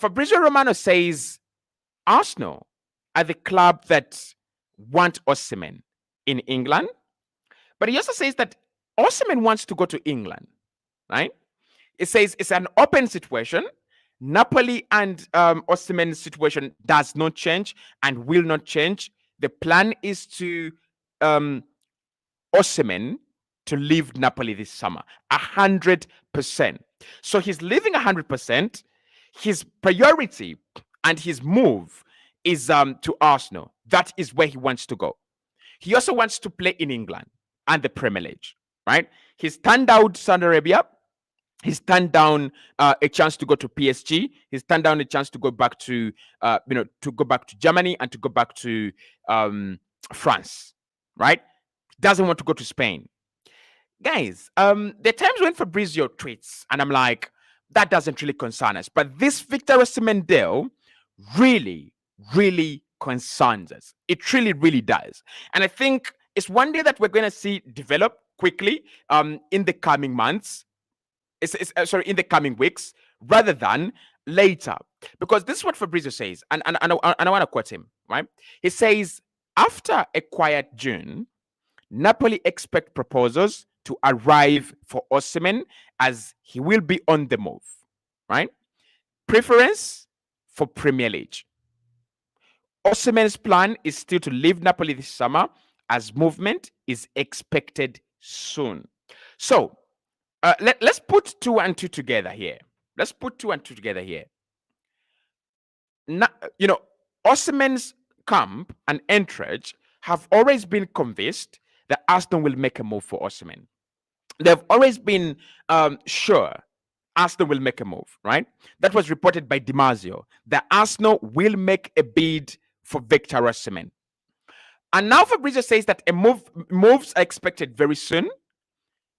Fabrizio Romano says Arsenal are the club that want Osimhen in England, but he also says that Osimhen wants to go to England, right? It says it's an open situation. Napoli and Osimhen's situation does not change and will not change. The plan is to Osimhen to leave Napoli this summer, 100%. So he's leaving 100%. His priority and his move is to Arsenal. That is where he wants to go. He also wants to play in England and the Premier League, right? He's turned out Saudi Arabia. He's turned down a chance to go to PSG. He's turned down a chance to go back to, to go back to Germany and to go back to France, right? Doesn't want to go to Spain. Guys, there are times when Fabrizio tweets, and I'm like, that doesn't really concern us. But this Victor Osimhen deal really, really concerns us. It really, really does. And I think it's one day that we're going to see develop quickly in the coming months. In the coming weeks, rather than later. Because this is what Fabrizio says, and I want to quote him, right? He says, after a quiet June, Napoli expect proposals to arrive for Osimhen as he will be on the move, right? Preference for Premier League. Osimhen's plan is still to leave Napoli this summer as movement is expected soon. So, let's put 2 and 2 together here. Let's put 2 and 2 together here. Osimhen's camp and entourage have always been convinced that Arsenal will make a move for Osimhen. They've always been sure Arsenal will make a move, right? That was reported by DiMarzio, that Arsenal will make a bid for Victor Osimhen. And now Fabrizio says that moves are expected very soon.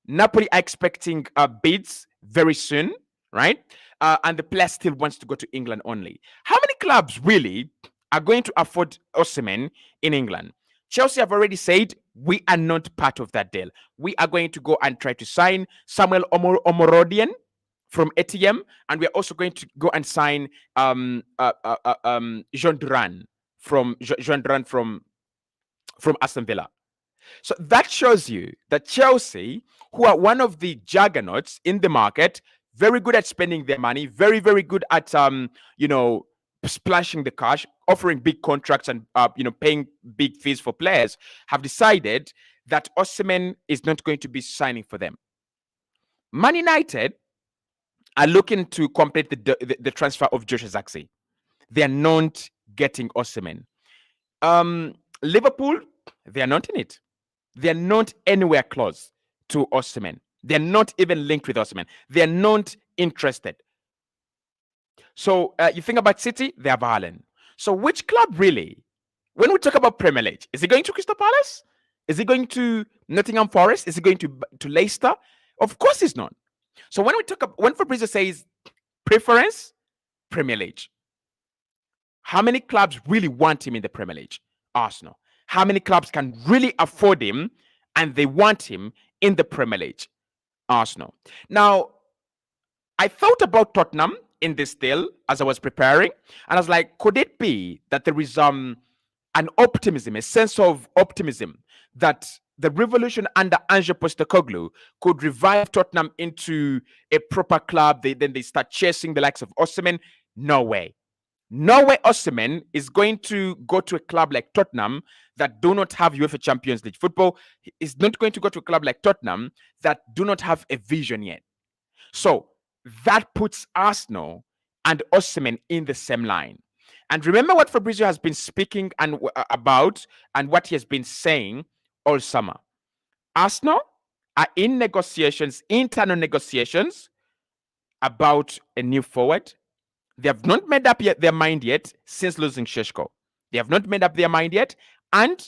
Napoli are expecting bids very soon, right? And the player still wants to go to England only. How many clubs really are going to afford Osimhen in England? Chelsea have already said, we are not part of that deal. We are going to go and try to sign Samuel Omorodian from ATM, and we're also going to go and sign Jean Duran from Aston Villa. So that shows you that Chelsea, who are one of the juggernauts in the market, very good at spending their money, very, very good at splashing the cash, offering big contracts and paying big fees for players, have decided that Osimhen is not going to be signing for them. Man United are looking to complete the transfer of Joshua Zirkzee. They are not getting Osimhen. Liverpool, they are not in it. They are not anywhere close to Osimhen. They're not even linked with Osimhen. They're not interested. So you think about City, they have Haaland. So which club really? When we talk about Premier League, is he going to Crystal Palace? Is he going to Nottingham Forest? Is he going to Leicester? Of course he's not. So when Fabrizio says preference, Premier League, how many clubs really want him in the Premier League? Arsenal. How many clubs can really afford him and they want him in the Premier League? Arsenal. Now, I thought about Tottenham in this deal as I was preparing, and I was like, could it be that there is an optimism, a sense of optimism that the revolution under Ange Postecoglou could revive Tottenham into a proper club? Then they start chasing the likes of Osimhen. No way. No way Osimhen is going to go to a club like Tottenham that do not have UEFA Champions League football. He's not going to go to a club like Tottenham that do not have a vision yet. So that puts Arsenal and Osimhen in the same line. And remember what Fabrizio has been speaking about and what he has been saying all summer. Arsenal are in negotiations, internal negotiations about a new forward. They have not made up their mind yet since losing Šeško. They have not made up their mind yet, and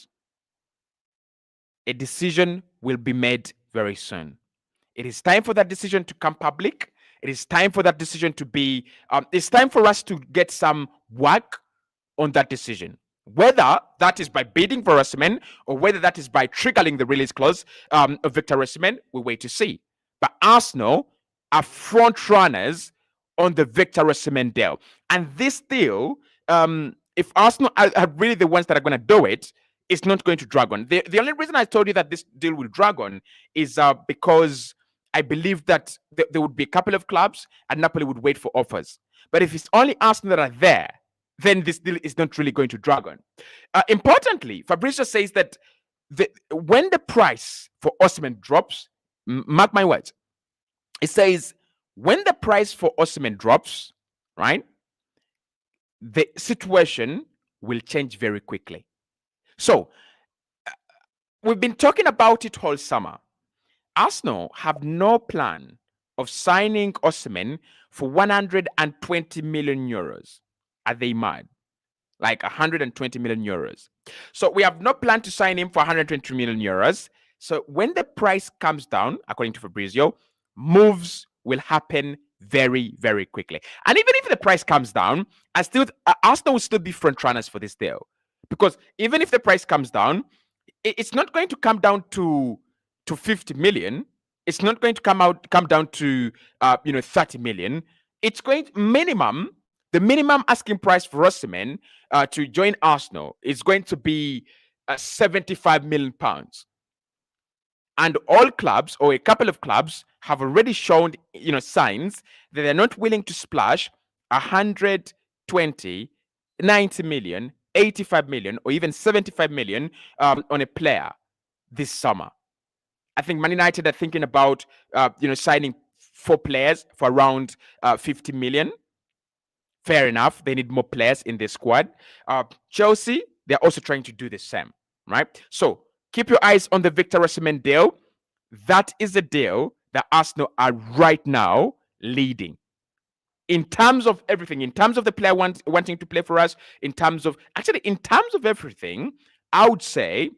a decision will be made very soon. It is time for that decision to come public. It is time for that decision to be, it's time for us to get some work on that decision. Whether that is by bidding for Osimhen or whether that is by triggering the release clause of Victor Osimhen, we'll wait to see. But Arsenal are front runners on the Victor Osimhen deal. And this deal, if Arsenal are really the ones that are going to do it, it's not going to drag on. The only reason I told you that this deal will drag on is because I believe that there would be a couple of clubs and Napoli would wait for offers. But if it's only Arsenal that are there, then this deal is not really going to drag on. Importantly, Fabrizio says that when the price for Osimhen drops, mark my words, it says when the price for Osimhen drops, right, the situation will change very quickly. So we've been talking about it all summer. Arsenal have no plan of signing Osimhen for 120 million euros. Are they mad? Like 120 million euros. So we have no plan to sign him for 120 million euros. So when the price comes down, according to Fabrizio, moves will happen very, very quickly. And even if the price comes down, Arsenal will still be front runners for this deal. Because even if the price comes down, it's not going to come down to 50 million. It's not going to come down to 30 million. It's going to the minimum asking price for Osimhen to join Arsenal is going to be 75 million pounds. And all clubs, or a couple of clubs, have already shown signs that they're not willing to splash 120, 90 million, 85 million, or even 75 million on a player this summer. I think Man United are thinking about signing 4 players for around 50 million. Fair enough. They need more players in their squad. Chelsea, they're also trying to do the same, right? So keep your eyes on the Victor Osimhen deal. That is a deal that Arsenal are right now leading. In terms of everything, in terms of the player wanting to play for us, in terms of everything, I would say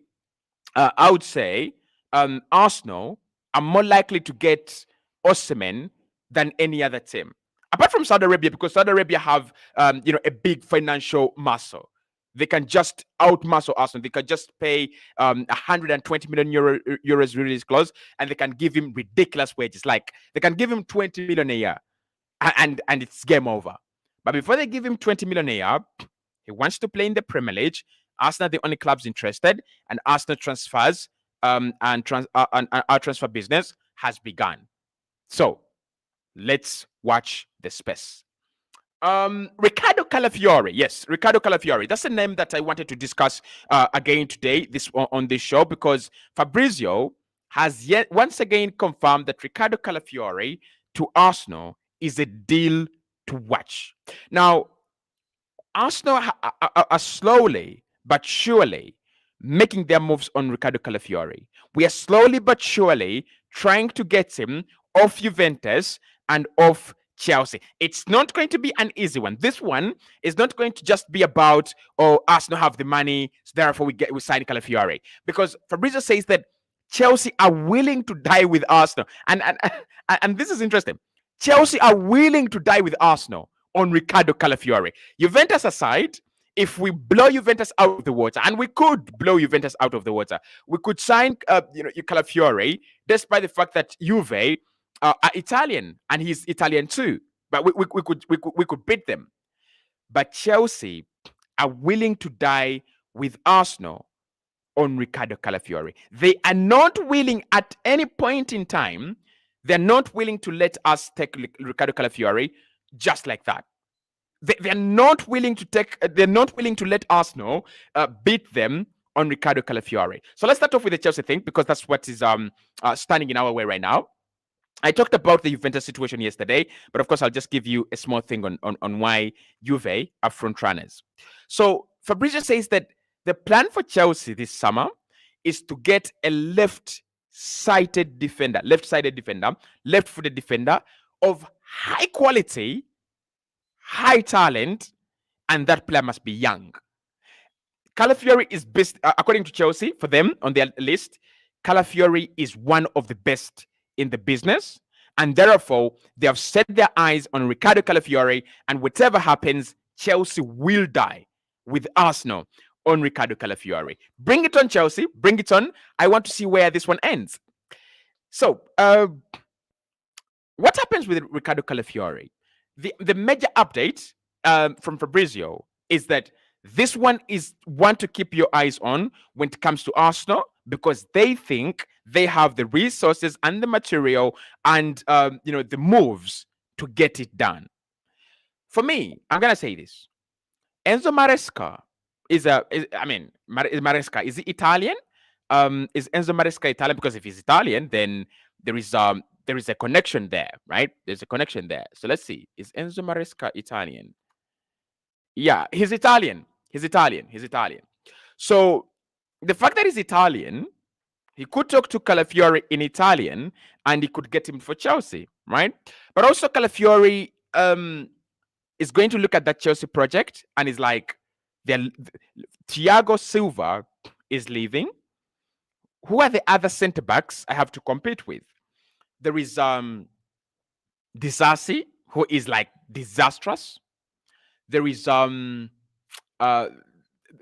Arsenal are more likely to get Osimhen than any other team, apart from Saudi Arabia, because Saudi Arabia have a big financial muscle. They can just outmuscle Arsenal. They can just pay 120 million euros release clause, and they can give him ridiculous wages. Like they can give him 20 million a year, and it's game over. But before they give him 20 million a year, he wants to play in the Premier League. Arsenal are the only clubs interested, and Arsenal transfers and our transfer business has begun. So let's watch the space. Riccardo Calafiori. Yes, Riccardo Calafiori. That's a name that I wanted to discuss again today on this show, because Fabrizio has yet once again confirmed that Riccardo Calafiori to Arsenal is a deal to watch. Now, Arsenal are slowly but surely making their moves on Riccardo Calafiori. We are slowly but surely trying to get him off Juventus and off Chelsea. It's not going to be an easy one. This one is not going to just be about, oh, Arsenal have the money, so therefore we sign Calafiori. Because Fabrizio says that Chelsea are willing to die with Arsenal. And this is interesting. Chelsea are willing to die with Arsenal on Riccardo Calafiori. Juventus aside, if we blow Juventus out of the water, and we could blow Juventus out of the water, we could sign Calafiori, despite the fact that Juve are Italian and he's Italian too. But we could beat them. But Chelsea are willing to die with Arsenal on Riccardo Calafiori. They are not willing at any point in time. They're not willing to let us take Riccardo Calafiori just like that. They're not willing to take. They're not willing to let Arsenal beat them on Riccardo Calafiori. So let's start off with the Chelsea thing, because that's what is standing in our way right now. I talked about the Juventus situation yesterday, but of course I'll just give you a small thing on why Juve are front runners. So Fabrizio says that the plan for Chelsea this summer is to get a left-sided defender, left-footed defender of high quality, high talent, and that player must be young. Calafiori is best, according to Chelsea, for them on their list. Calafiori is one of the best in the business, and therefore they have set their eyes on Riccardo Calafiori, and whatever happens, Chelsea will die with Arsenal on Riccardo Calafiori. Bring it on, Chelsea. Bring it on. I want to see where this one ends. So, what happens with Riccardo Calafiori? the major update from Fabrizio is that this one is one to keep your eyes on when it comes to Arsenal, because they think they have the resources and the material and the moves to get it done. For me, I'm gonna say this: Enzo Maresca is Maresca, is he Italian? Is Enzo Maresca Italian? Because if he's Italian, then there is a connection there, right? There's a connection there. So let's see. Is Enzo Maresca Italian? Yeah, he's Italian. He's Italian. He's Italian. So the fact that he's Italian, he could talk to Calafiori in Italian and he could get him for Chelsea, right? But also Calafiori is going to look at that Chelsea project and is like, Thiago Silva is leaving. Who are the other centre backs I have to compete with? There is Disasi, who is like disastrous. There is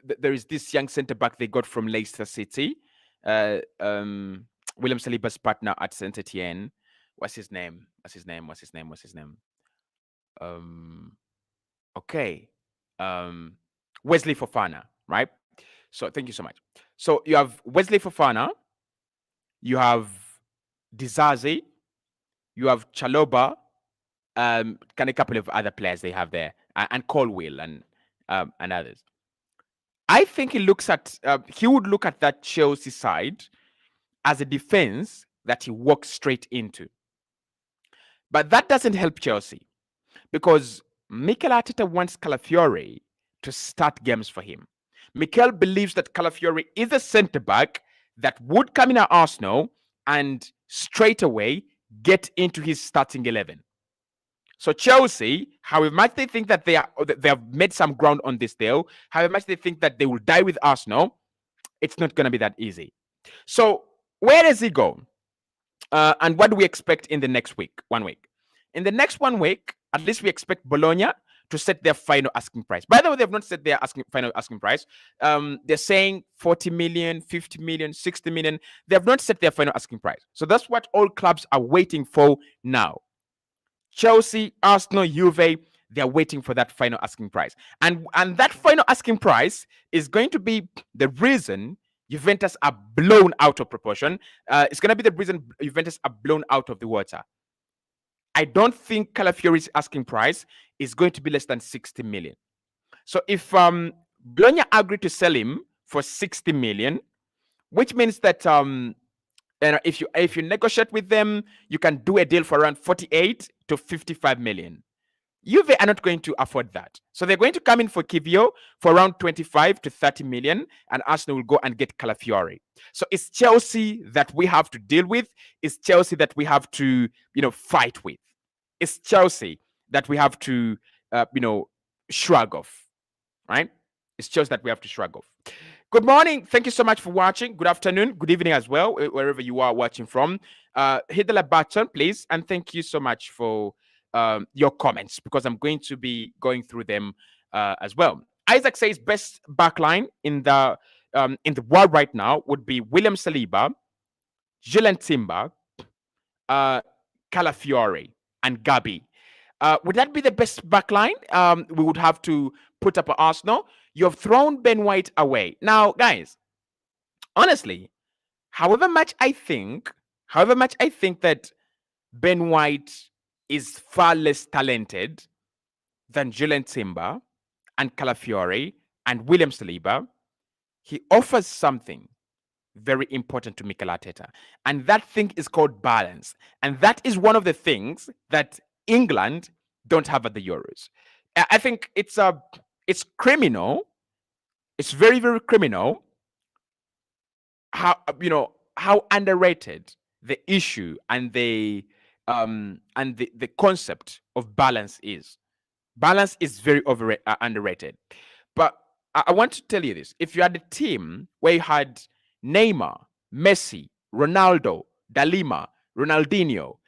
there is this young centre back they got from Leicester City, William Saliba's partner at Saint Etienne. What's his name? Okay, Wesley Fofana, right? So thank you so much. So you have Wesley Fofana, you have Dizazi, you have Chaloba, kind of a couple of other players they have there, and Colwill and others. I think he would look at that Chelsea side as a defense that he walks straight into. But that doesn't help Chelsea because Mikel Arteta wants Calafiori to start games for him. Mikel believes that Calafiori is a centre back that would come in at Arsenal and straight away get into his starting 11. So Chelsea, however much they think that they have made some ground on this deal, however much they think that they will die with Arsenal, it's not going to be that easy. So where does he go? And what do we expect in the next week? 1 week. In the next 1 week, at least we expect Bologna to set their final asking price. By the way, they've not set their final asking price. They're saying 40 million, 50 million, 60 million. They have not set their final asking price. So that's what all clubs are waiting for now. Chelsea, Arsenal, Juve, they're waiting for that final asking price. And that final asking price is going to be the reason Juventus are blown out of proportion. It's going to be the reason Juventus are blown out of the water. I don't think Calafiori's asking price is going to be less than 60 million. So if Bologna agreed to sell him for 60 million, which means that if you negotiate with them, you can do a deal for around 48 to 55 million. Juve are not going to afford that. So they're going to come in for Kivio for around 25 to 30 million, and Arsenal will go and get Calafiori. So it's Chelsea that we have to deal with. It's Chelsea that we have to, fight with. It's Chelsea that we have to, shrug off, right? It's Chelsea that we have to shrug off. Good morning. Thank you so much for watching. Good afternoon. Good evening as well, wherever you are watching from. Hit the like button, please. And thank you so much for your comments, because I'm going to be going through them as well. Isaac says best backline in the world right now would be William Saliba, Julian Timber, Calafiori, and Gabi. Would that be the best backline we would have to put up at Arsenal? You have thrown Ben White away. Now, guys, honestly, however much I think that Ben White is far less talented than Julian Timber and Calafiori and William Saliba, he offers something very important to Mikel Arteta. And that thing is called balance. And that is one of the things that England don't have at the Euros. I think it's criminal. It's very, very criminal how underrated the issue and the concept of balance is. Balance is very underrated. But I want to tell you this: if you had a team where you had Neymar, Messi, Ronaldo, Dalima, Ronaldinho,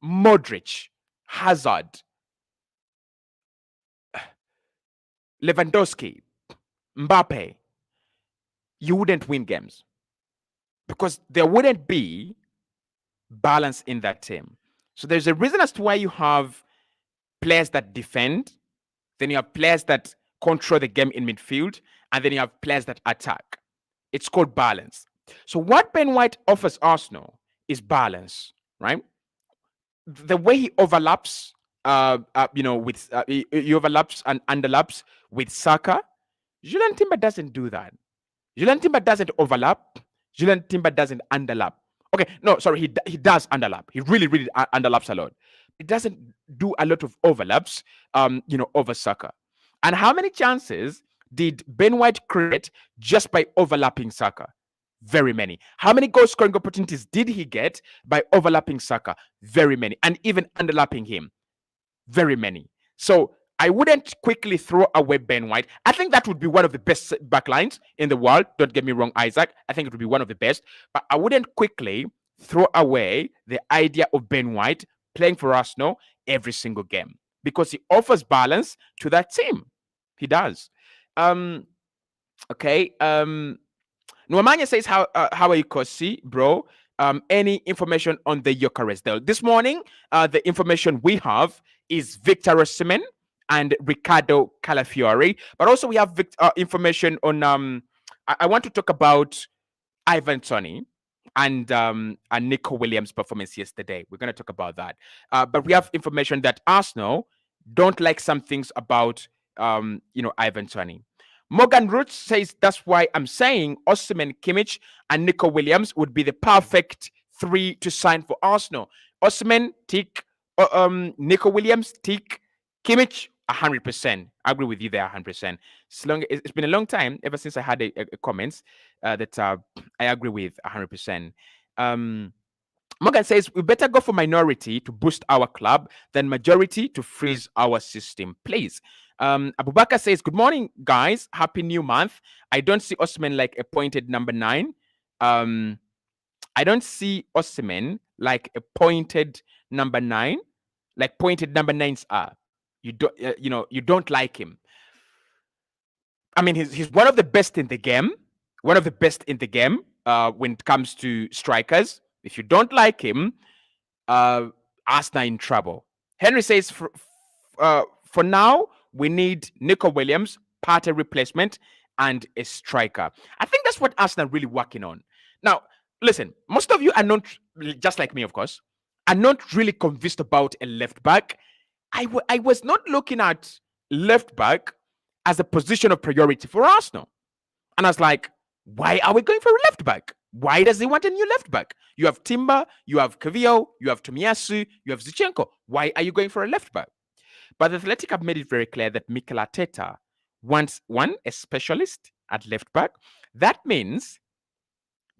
Modric, Hazard, Lewandowski, Mbappe, you wouldn't win games because there wouldn't be balance in that team. So there's a reason as to why you have players that defend, then you have players that control the game in midfield, and then you have players that attack. It's called balance. So what Ben White offers Arsenal is balance, right? The way he overlaps, with he overlaps and underlaps with Saka. Julian Timber doesn't do that. Julian Timber doesn't overlap. Julian Timber doesn't underlap. Okay, no, sorry, he does underlap. He really, really underlaps a lot. He doesn't do a lot of overlaps, over Saka. And how many chances did Ben White create just by overlapping Saka? Very many. How many goal scoring opportunities did he get by overlapping Saka? Very many. And even underlapping him? Very many. So I wouldn't quickly throw away Ben White. I think that would be one of the best backlines in the world. Don't get me wrong, Isaac. I think it would be one of the best. But I wouldn't quickly throw away the idea of Ben White playing for Arsenal every single game because he offers balance to that team. He does. Okay. Nwamanya says, how are you, Cossy, bro? Any information on the Gyökeres deal? This morning, the information we have is Victor Osimhen and Ricardo Calafiori. But also we have information on, I want to talk about Ivan Toney and Nico Williams' performance yesterday. We're going to talk about that. But we have information that Arsenal don't like some things about, Ivan Toney. Morgan Roots says that's why I'm saying Osimhen, Kimmich, and Nico Williams would be the perfect three to sign for Arsenal. Osimhen, tick. Nico Williams, tick. Kimmich, 100%. I agree with you there, 100%. It's been a long time ever since I had a comments that I agree with 100%. Morgan says we better go for minority to boost our club than majority to freeze our system, please. Abubakar says, good morning, guys. Happy new month. I don't see Osimhen like a pointed number 9. I don't see Osimhen like a pointed number 9. Like pointed number 9s are. You don't, you don't like him. I mean, he's one of the best in the game. One of the best in the game when it comes to strikers. If you don't like him, Arsenal in trouble. Henry says, for now, we need Nico Williams, Partey replacement, and a striker. I think that's what Arsenal are really working on. Now, listen, most of you are not, just like me, of course, are not really convinced about a left back. I was not looking at left back as a position of priority for Arsenal. And I was like, why are we going for a left back? Why does he want a new left back? You have Timber, you have Kavio, you have Tomiyasu, you have Zinchenko. Why are you going for a left back? But the Athletic have made it very clear that Mikel Arteta wants a specialist at left back. That means,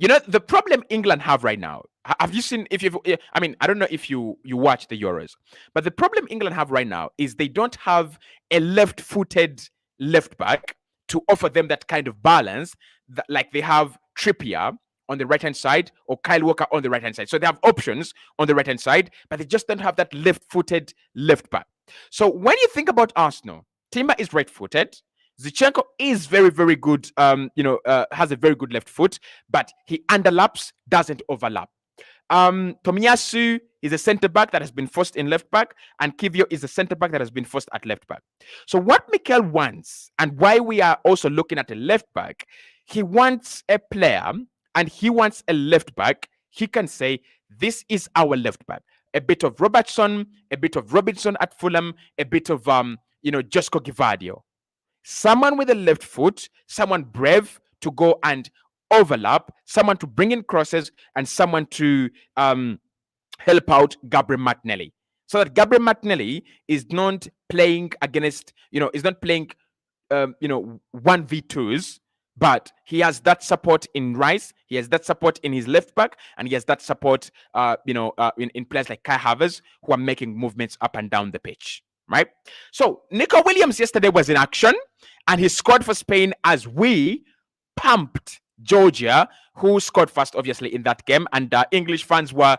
the problem England have right now. Have you seen? I don't know if you watch the Euros, but the problem England have right now is they don't have a left-footed left back to offer them that kind of balance, like they have Trippier on the right-hand side or Kyle Walker on the right-hand side. So they have options on the right-hand side, but they just don't have that left-footed left back. So when you think about Arsenal, Timber is right-footed. Zinchenko is very, very good, has a very good left foot, but he underlaps, doesn't overlap. Tomiyasu is a centre back that has been forced in left back, and Kivio is a centre back that has been forced at left back. So what Mikel wants, and why we are also looking at a left back, he wants a player, and he wants a left back. He can say, this is our left back. A bit of Robertson, a bit of Robinson at Fulham, a bit of Josko Gvardiol. Someone with a left foot, someone brave to go and overlap, someone to bring in crosses, and someone to help out Gabriel Martinelli. So that Gabriel Martinelli is not playing against, is not playing, 1v2s, but he has that support in Rice, he has that support in his left back, and he has that support, in players like Kai Havertz who are making movements up and down the pitch. Right? So Nico Williams yesterday was in action and he scored for Spain as we pumped Georgia, who scored first, obviously, in that game. And English fans were,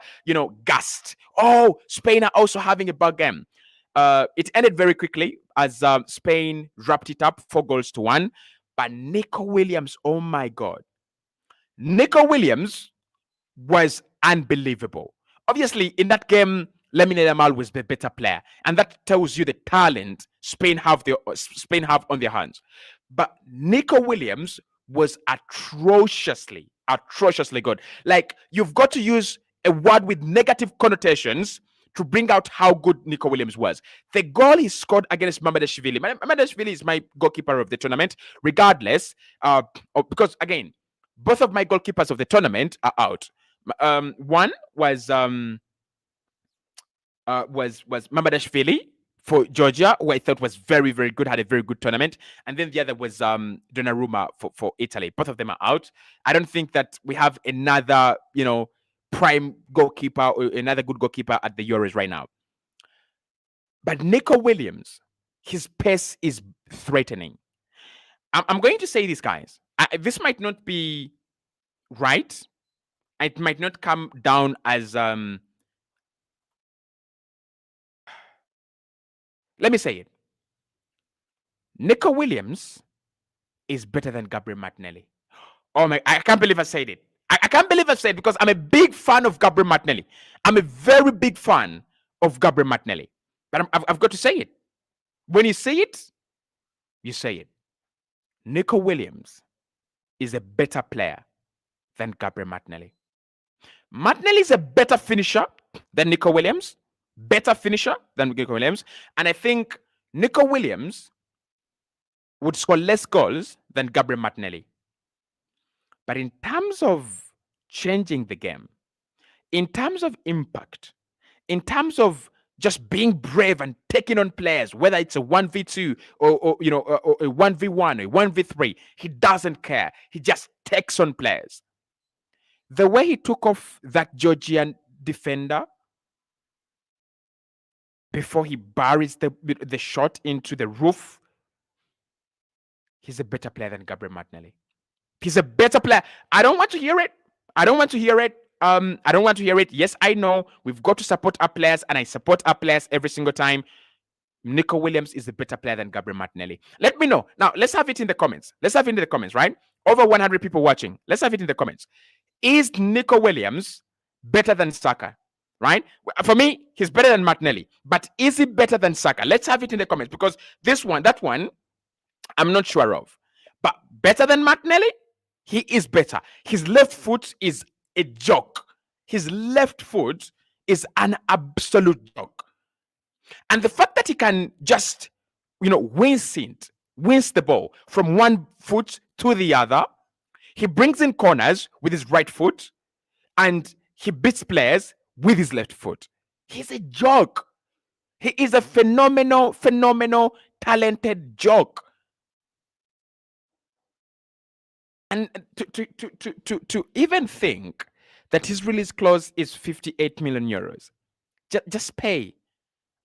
gassed. Oh, Spain are also having a bad game. It ended very quickly as Spain wrapped it up 4-1. But Nico Williams, oh my God. Nico Williams was unbelievable. Obviously, in that game, Lamine Yamal was the better player, and that tells you the talent Spain have on their hands. But Nico Williams was atrociously good. Like, you've got to use a word with negative connotations to bring out how good Nico Williams was. The goal he scored against Mamadashvili. Mamadashvili is my goalkeeper of the tournament, regardless, because again, both of my goalkeepers of the tournament are out. One was Mamadashvili for Georgia, who I thought was very, very good, had a very good tournament. And then the other was Donnarumma for Italy. Both of them are out. I don't think that we have another, prime goalkeeper or another good goalkeeper at the Euros right now. But Nico Williams, his pace is threatening. I'm going to say this, guys. This might not be right. It might not come down as let me say it. Nico Williams is better than Gabriel Martinelli. Oh my, I can't believe I said it. I can't believe I said it, because I'm a big fan of Gabriel Martinelli. I'm a very big fan of Gabriel Martinelli. But I've got to say it. When you say it, you say it. Nico Williams is a better player than Gabriel Martinelli. Martinelli is a better finisher than Nico Williams. Better finisher than Nico Williams. And I think Nico Williams would score less goals than Gabriel Martinelli. But in terms of changing the game, in terms of impact, in terms of just being brave and taking on players, whether it's a 1v2 or a 1v1 or 1v3, he doesn't care. He just takes on players. The way he took off that Georgian defender before he buries the shot into the roof, he's a better player than Gabriel Martinelli. He's a better player. I don't want to hear it. I don't want to hear it. Yes, I know we've got to support our players, and I support our players every single time. Nico Williams is a better player than Gabriel Martinelli. Let me know. Now, let's have it in the comments. Right? Over 100 people watching. Let's have it in the comments. Is Nico Williams better than Saka? Right? For me, he's better than Martinelli. But is he better than Saka? Let's have it in the comments, because that one, I'm not sure of. But better than Martinelli? He is better. His left foot is a joke. His left foot is an absolute joke. And the fact that he can just, wince the ball from one foot to the other, he brings in corners with his right foot, and he beats players with his left foot. He's a joke. He is a phenomenal, talented joke. And to even think that his release clause is 58 million euros, just pay.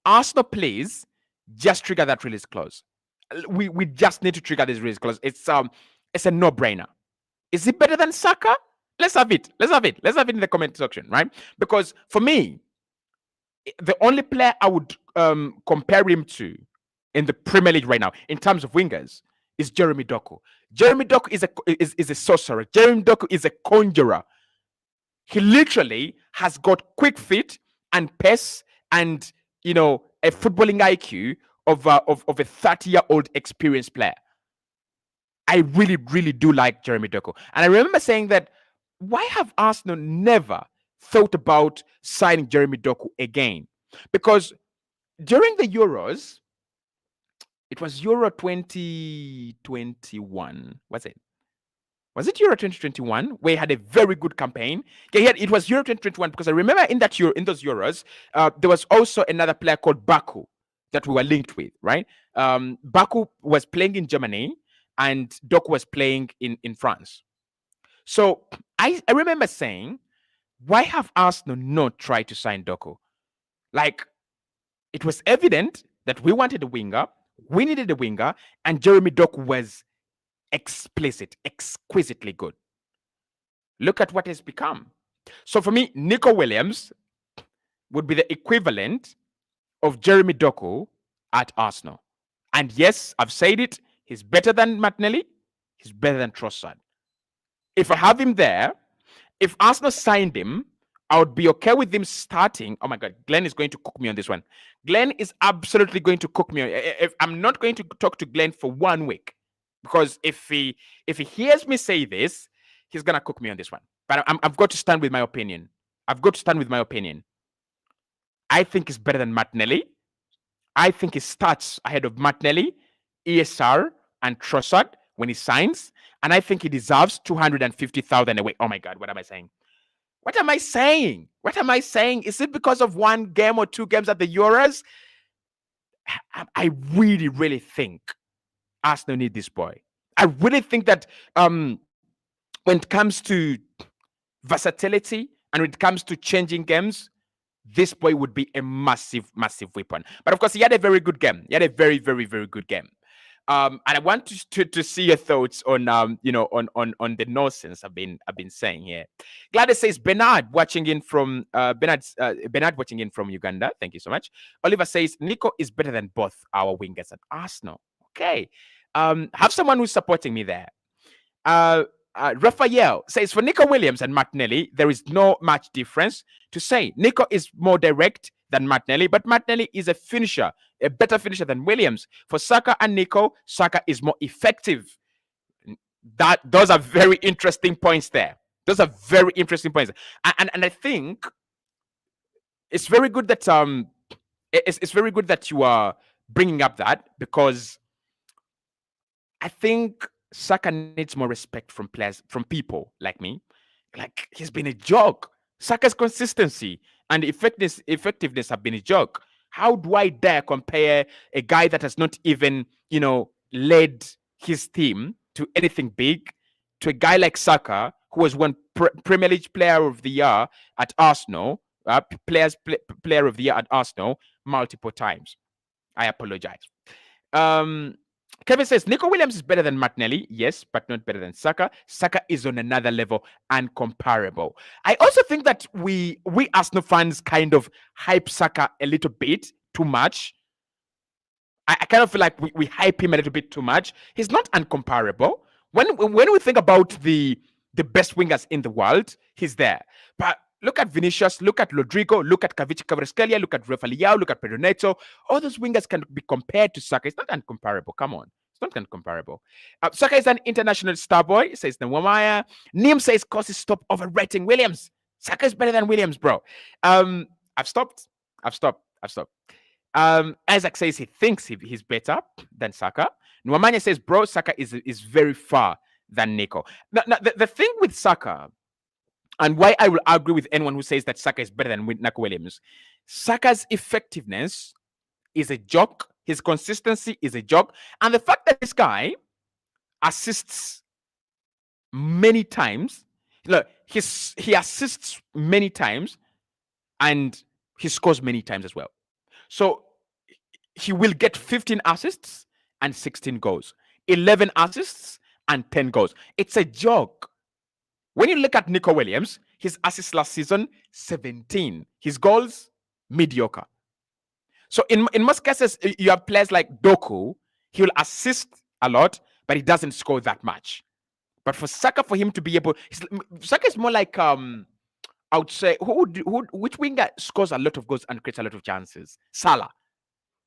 Arsenal, please, just trigger that release clause. We just need to trigger this release clause. It's a no-brainer. Is it better than Saka? Let's have it in the comment section, right? Because for me, the only player I would compare him to in the Premier League right now, in terms of wingers, is Jeremy Doku. Jeremy Doku is a sorcerer. Jeremy Doku is a conjurer. He literally has got quick feet and pace and a footballing IQ of a 30-year-old experienced player. I really, really do like Jeremy Doku. And I remember saying that, why have Arsenal never thought about signing Jeremy Doku again? Because during the Euros, it was Euro 2021. Was it Euro 2021 where he had a very good campaign? Yeah, it was Euro 2021, because I remember in those Euros, there was also another player called Baku that we were linked with, right? Baku was playing in Germany and Doku was playing in France. So I remember saying, why have Arsenal not tried to sign Doku? Like, it was evident that we wanted a winger. We needed a winger, and Jeremy Doku was exquisitely good. Look at what it's become. So for me, Nico Williams would be the equivalent of Jeremy Doku at Arsenal. And yes, I've said it, he's better than Martinelli, he's better than Trossard. If I have him there, if Arsenal signed him I would be okay with him starting. Oh my God, Glenn is going to cook me on this one. Glenn is absolutely going to cook me. If I'm not going to talk to Glenn for 1 week, because if he hears me say this, he's gonna cook me on this one. But I've got to stand with my opinion. I've got to stand with my opinion. I think he's better than Martinelli. I think he starts ahead of Martinelli, ESR, and Trossard when he signs. And I think he deserves 250,000 away. Oh my God, what am I saying? What am I saying? What am I saying? Is it because of one game or two games at the Euros? I really, really think Arsenal need this boy. I really think that when it comes to versatility and when it comes to changing games, this boy would be a massive, massive weapon. But of course, he had a very good game. He had a very, very, very good game. And I want to see your thoughts on on the nonsense I've been saying here. Gladys says Bernard watching in from Bernard watching in from Uganda. Thank you so much. Oliver says Nico is better than both our wingers at Arsenal. Okay, have someone who's supporting me there. Raphael says for Nico Williams and Martinelli, there is no much difference to say. Nico is more direct than Martinelli, but Martinelli is a finisher, a better finisher than Williams. For Saka and Nico, Saka is more effective. Those are very interesting points there. Those are very interesting points, and I think it's very good that it's very good that you are bringing up that, because I think Saka needs more respect from players, from people like me. Like, he's been a joke. Saka's consistency and effectiveness have been a joke. How do I dare compare a guy that has not even, led his team to anything big to a guy like Saka, who was one Premier League Player of the Year at Arsenal, Player of the Year at Arsenal multiple times? I apologize. Kevin says Nico Williams is better than Martinelli, yes, but not better than Saka. Saka is on another level and comparable. I also think that we Arsenal fans kind of hype Saka a little bit too much. I kind of feel like we hype him a little bit too much. He's not uncomparable. When we think about the best wingers in the world, he's there. But look at Vinicius, look at Rodrigo, look at Kvaratskhelia, look at Rafael Leao, look at Pedro Neto. All those wingers can be compared to Saka. It's not uncomparable. Come on. It's not uncomparable. Saka is an international star boy, says Nwamaya. Nim says Cossy, stop overrating Williams. Saka is better than Williams, bro. I've stopped. Isaac says he thinks he's better than Saka. Nwamanya says, bro, Saka is very far than Nico. Now the thing with Saka, and why I will agree with anyone who says that Saka is better than Nico Williams, Saka's effectiveness is a joke. His consistency is a joke. And the fact that this guy assists many times, look, he assists many times and he scores many times as well. So he will get 15 assists and 16 goals, 11 assists and 10 goals. It's a joke. When you look at Nico Williams, his assists last season, 17. His goals, mediocre. So in most cases, you have players like Doku, he will assist a lot, but he doesn't score that much. But for Saka, for him to be able, Saka is more like I would say, which winger scores a lot of goals and creates a lot of chances? Salah.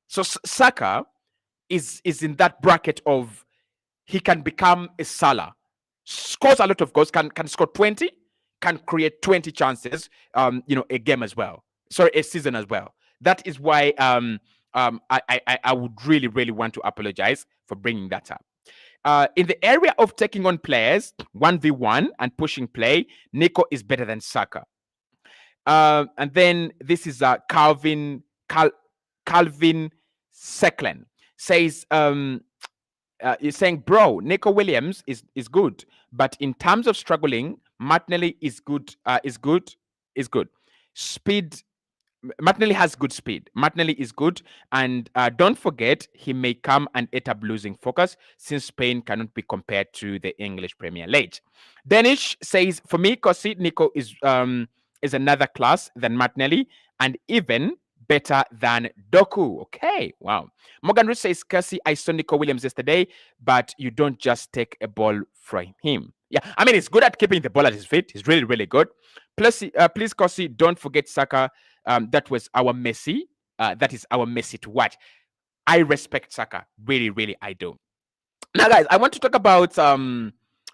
So Saka is in that bracket of he can become a Salah, scores a lot of goals, can score 20, can create 20 chances, a game as well. Sorry, a season as well. That is why I would really, really want to apologize for bringing that up. In the area of taking on players 1v1 and pushing play, Nico is better than Saka. And then this is Calvin Seklen says, he's saying, bro, Nico Williams is good, but in terms of struggling, Martinelli is good. Speed. Martinelli has good speed. Martinelli is good. And don't forget, he may come and end up losing focus since Spain cannot be compared to the English Premier League. Danish says, for me, Cossy, Nico is another class than Martinelli and even better than Doku. Okay, wow. Morgan Rich says, Cossy, I saw Nico Williams yesterday, but you don't just take a ball from him. Yeah, I mean, he's good at keeping the ball at his feet. He's really, really good. Plus, please, Cossy, don't forget Saka. That was our Messi. That is our Messi to watch. I respect Saka. Really, really, I do. Now, guys, I want to talk about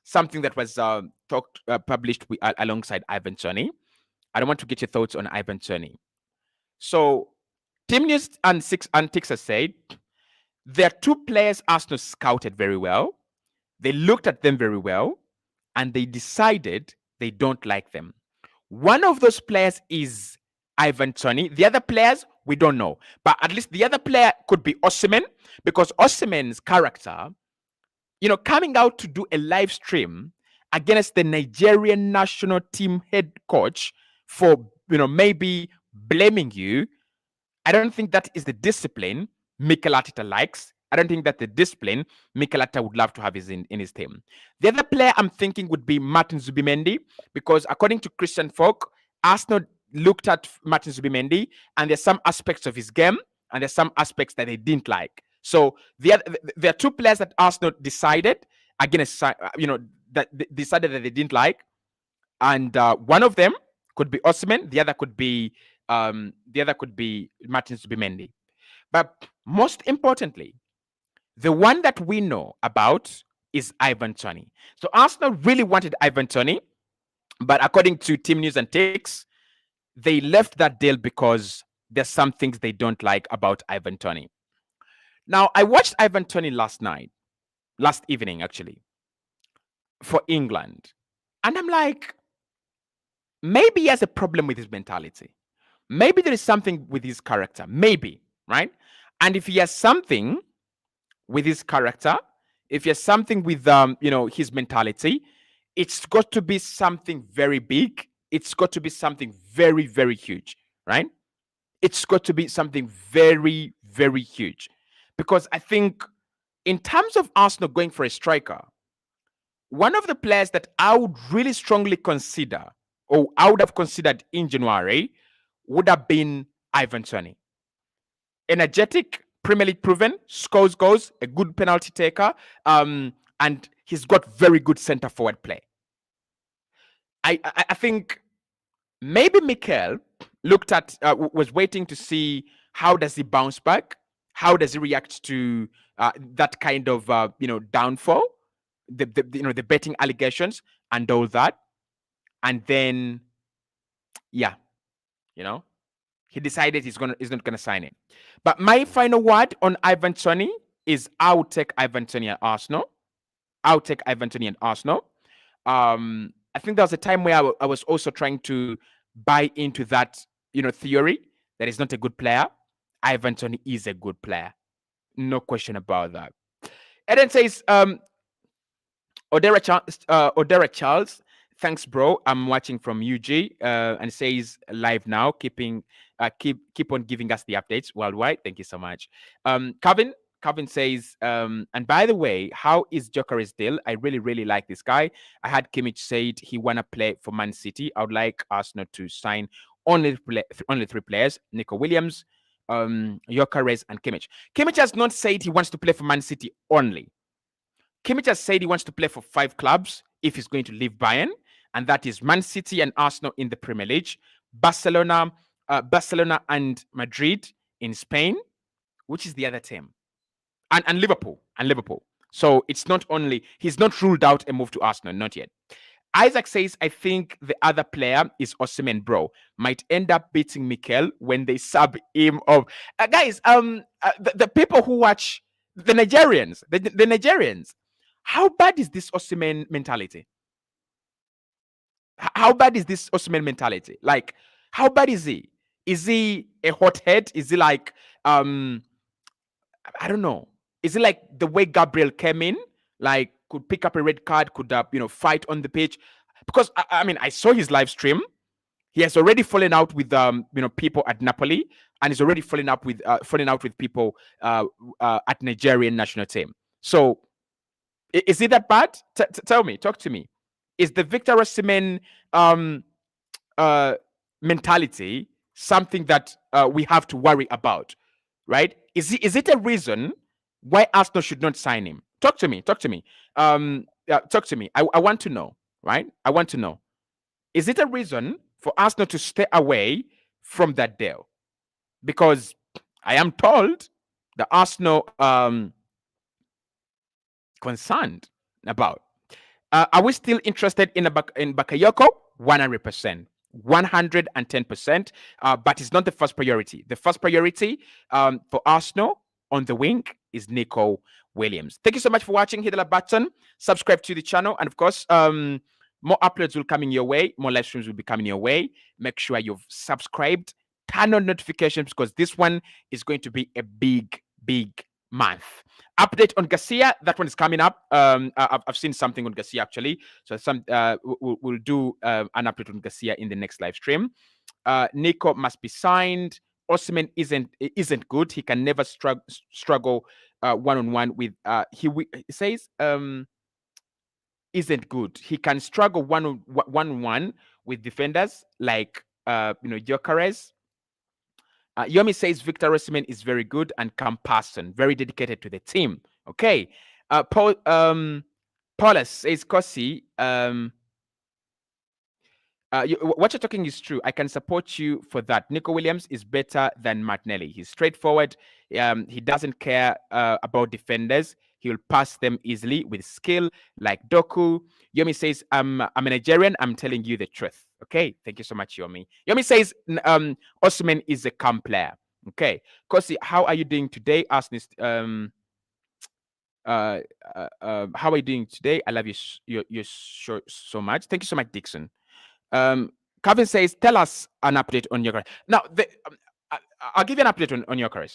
something that was published alongside Ivan Toney. I don't want to get your thoughts on Ivan Toney. So, Team News and Six Antics has said there are two players Arsenal scouted very well. They looked at them very well, and they decided they don't like them. One of those players is Ivan Toney. The other players, we don't know. But at least the other player could be Osimhen, because Osimhen's character, coming out to do a live stream against the Nigerian national team head coach for, maybe blaming you. I don't think that is the discipline Mikel Arteta likes. I don't think that the discipline Mikel Arteta would love to have in his team. The other player I'm thinking would be Martin Zubimendi, because according to Christian Folk, Arsenal looked at Martin Zubimendi, and there's some aspects of his game, and there's some aspects that they didn't like. So there are two players that Arsenal decided against, that they decided that they didn't like, and one of them could be Osimhen, the other could be Martin Zubimendi. But most importantly, the one that we know about is Ivan Toney. So Arsenal really wanted Ivan Toney, but according to Team News and Ticks, they left that deal because there's some things they don't like about Ivan Toney. Now, I watched Ivan Toney last evening actually, for England. And I'm like, maybe he has a problem with his mentality. Maybe there is something with his character. Maybe, right? And if he has something with his character, if he has something with his mentality, it's got to be something very big. It's got to be something very, very huge, right? It's got to be something very, very huge. Because I think in terms of Arsenal going for a striker, one of the players that I would really strongly consider, or I would have considered in January, would have been Ivan Toney. Energetic, Premier League proven, scores goals, a good penalty taker, and he's got very good centre forward play. I think maybe Mikel looked at was waiting to see how does he bounce back, how does he react to that kind of downfall, the betting allegations and all that, and then he decided he's not gonna sign it. But my final word on Ivan Toney is I would take Ivan Toney at Arsenal. I'll take Ivan Toney and Arsenal. I think there was a time where I was also trying to buy into that, theory that he's not a good player. Ivan Toney is a good player. No question about that. Eden says, Odera Charles, thanks, bro. I'm watching from UG, and says live now. Keep on giving us the updates worldwide. Thank you so much. Calvin says, and by the way, how is Gyökeres deal? I really, really like this guy. I had Kimmich said he wanna play for Man City. I would like Arsenal to sign only three players: Nico Williams, Gyökeres, and Kimmich. Kimmich has not said he wants to play for Man City only. Kimmich has said he wants to play for 5 clubs if he's going to leave Bayern, and that is Man City and Arsenal in the Premier League, Barcelona and Madrid in Spain, which is the other team, and Liverpool. So it's not only, he's not ruled out a move to Arsenal, not yet. Isaac says, I think the other player is Osimhen, bro. Might end up beating Mikel when they sub him off. Guys, the people who watch, the Nigerians, how bad is this Osimhen mentality? How bad is this Osimhen mentality? Like, how bad is he? Is he a hothead? Is he like, I don't know. Is it like the way Gabriel came in, like could pick up a red card, could fight on the pitch? Because I mean, I saw his live stream. He has already fallen out with people at Napoli, and he's already fallen out with people at Nigerian national team. So is it that bad? Tell me, talk to me. Is the Victor Osimhen mentality something that we have to worry about? Right? Is it a reason why Arsenal should not sign him? Talk to me. Talk to me. I want to know. Right? I want to know. Is it a reason for Arsenal to stay away from that deal, because I am told the Arsenal concerned about. Are we still interested in in Bakayoko? 100%. 110%. But it's not the first priority. The first priority for Arsenal on the wing is Nico Williams. Thank you so much for watching. Hit the like button, subscribe to the channel, and of course, more uploads will come in your way. More live streams will be coming your way. Make sure you've subscribed, turn on notifications, because this one is going to be a big, big month. Update on Garcia, that one is coming up. I've seen something on Garcia actually, so we'll do an update on Garcia in the next live stream. Nico must be signed. Osimhen isn't good. He can never struggle one-on-one with. He says isn't good. He can struggle one-on-one with defenders like Gyökeres. Yomi says Victor Osimhen is very good and calm person, very dedicated to the team. Okay. Paulus says Cossy, what you're talking is true. I can support you for that. Nico Williams is better than Martinelli. He's straightforward. He doesn't care about defenders. He'll pass them easily with skill, like Doku. Yomi says, I'm a Nigerian. I'm telling you the truth. Okay, thank you so much, Yomi. Yomi says, Osimhen is a calm player. Okay, Kosi, how are you doing today? Ask this. How are you doing today? I love you so much. Thank you so much, Dixon. Calvin says, tell us an update on your career. Now, I'll give you an update on your career.